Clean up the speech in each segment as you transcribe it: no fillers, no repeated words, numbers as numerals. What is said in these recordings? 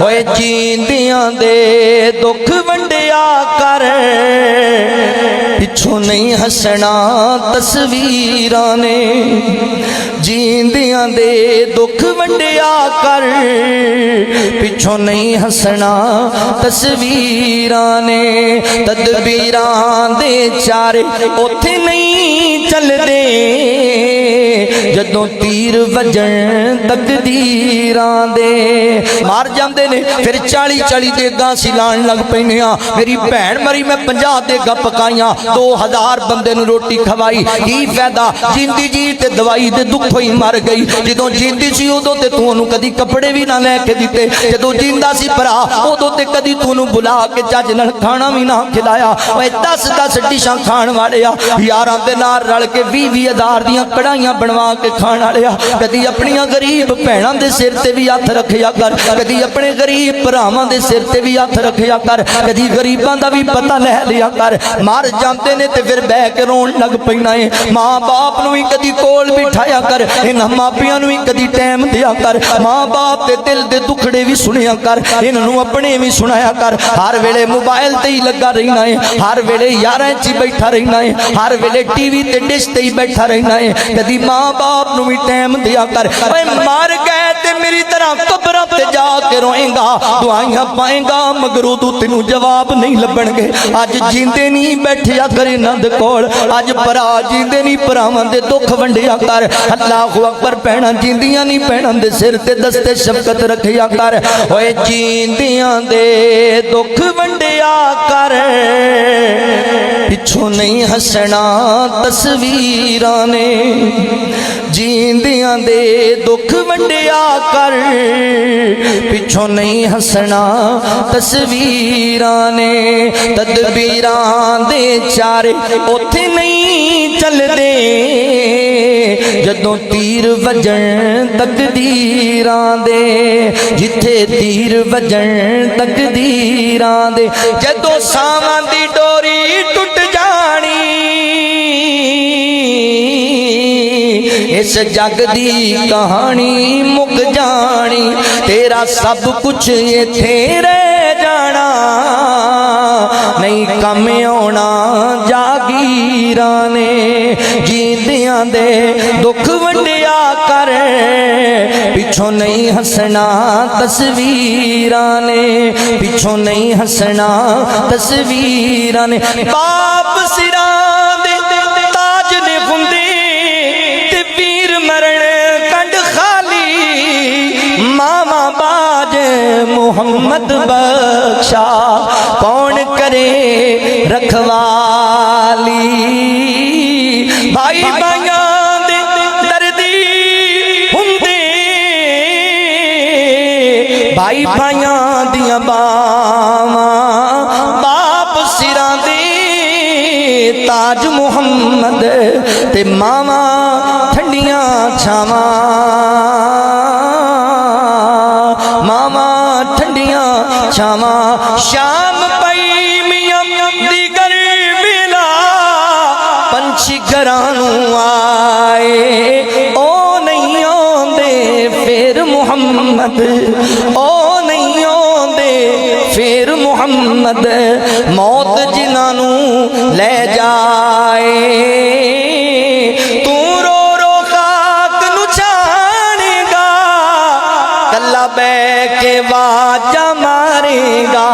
होए जींदियां दे दुख वंडिया कर, पिछों नहीं हसना तस्वीरां ने। जींदियां दे दुख वंडिया कर, पिछों नहीं हसना तस्वीरां ने। तदबीरां दे चारे उथे नहीं चलदे, जदों तीर वजन तकदीरां दे। मार जांदे ने फिर 40-40 देगां सी लाण लग पैने आ। मेरी भैन मरी मैं 50 देगां पकाईयां, 2000 बंदे नूं रोटी खवाई, की फायदा? जिंदी जी ते दवाई दे दुखों ही मर गई। जदों जिंदी सी उदों ते तू ओनूं कदी कपड़े भी ना लैके दिते, जदों जिंदा सी भरा उदों ते कदी तू ओनूं बुला के चज नाल खाना भी ना खिलाया। ओए 10-10 डिशां खाण वाले आ, यारां दे नाल रल के 20-20 हज़ार दियां कढ़ाइयां बनवा के खाण वाले आ। कदी अपनियां गरीब भैणां दे सिर ते भी हथ रखिया कर, कदी अपने गरीब भरावां दे सिर ते भी हथ रखिया कर, कदी गरीबां दा भी पता ले लिया कर। मर जांदे ने ते फिर बह के रोण लग पैना है। मां बाप नूं भी कदी कोल बिठाया कर, इन्हां मापियां नूं भी कदी टाइम दिया कर। मां बाप दे दिल दे दुखड़े भी सुनिया कर, इन्हां नूं अपने भी सुनाया कर। हर वेले मोबाइल ते ही लगा रहना है, हर वेले यारां च ही बैठा रहना है, हर वेले टीवी ते डिश ते ही बैठा रहना है। कदी मां बाप नूं भी टाइम दिया कर। ओए मर गए ते मेरी तरह कब्रां ते जाके रोएगा, दुआइयां पाएगा, मगर उदों तैनूं जवाब नहीं लभणगे। अज जींदे नहीं बैठिया कर इन्हां दे कोल, अज भरा जींदे नहीं भरावां दे दुख वंडिया कर। अल्लाहु अकबर। भैणां जींदियां नहीं भैणां दे सिर ते दस्ते शफकत रखिया कर। ओए जींदियां दे दुख वंडिया कर, पिछों नहीं हसना तस्वीरां ने। जींदियां दे दुख वंडिया कर, पिछों नहीं हसना तस्वीरां ने। तदबीरां दे चारे उथे नहीं चलदे, जदों तीर वजन तकदीरां दे। जिथे तीर वजन तकदीरां दे, जदों सावां दी डोरी टुट जानी, इस जग दी कहानी मुक जानी। तेरा सब कुछ इत्थे रह जाना, नहीं कम आना जागीरां ने। जींदियां दे दुख वंडिया कर, पिछों नहीं हसना तस्वीरां ने। पिछों नहीं हसना तस्वीरां ने। बाप सिरां दे ताज ने हुंदे, ते वीर मरण कंड खाली। मामा बाज मुहम्मद बख्शा, कौन करे रखवाली। भाई भाइयां दे दर्दी हुंदे, भाई भाइयां दियां बावां, बाप सिरां दे ताज मुहम्मद, ते मावां ठंडियां छावां। मामा ठंडियां छावां। शाम पई मियां दी गरमीला, पंछी घरां नूं आए, ओ नहीं आंदे फिर मुहम्मद, ओ नहीं आंदे फिर मुहम्मद। मौत जिन्हां नूं ले जाए, तू रो रो खाक नूं छाणेगा, कल्ला बैठ के वाजा मारेगा।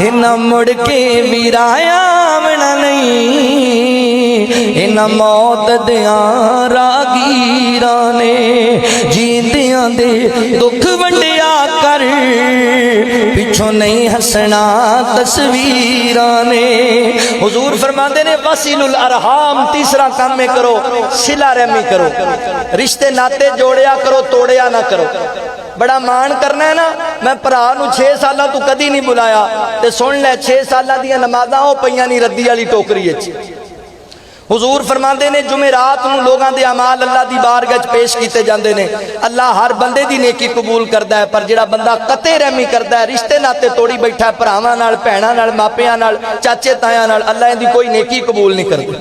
इन्हां मुड़ के वीराया आवना नहीं, इन्हां मौत दियां रागीरां ने। जींदियां दे दुख वंडिया कर, पिछों नहीं हसना तस्वीरां ने। हुजूर फरमाते ने वसीलुल अरहाम, तीसरा काम में करो सिला रहमी करो, रिश्ते नाते जोड़िया करो, तोड़िया ना करो। बड़ा मान करना है ना, मैं भरा नूं 6 साल तू कदी नहीं बुलाया, ते सुन लै 6 साल दियां नमाज़ां ओ पईयां नहीं रद्दी वाली टोकरी विच। हुजूर फरमाते ने जुमेरात नूं लोगां दे अमाल अल्लाह दी बारगाह च पेश कीते जांदे ने। अल्लाह हर बंदे दी नेकी कबूल करदा है, पर जिहड़ा बंदा कते रहमी करदा है, रिश्ते नाते तोड़ी बैठा है भरावां नाल, भैणां नाल, मापियां नाल, चाचे तायां नाल, अल्लाह इहदी कोई नेकी कबूल नहीं करदा।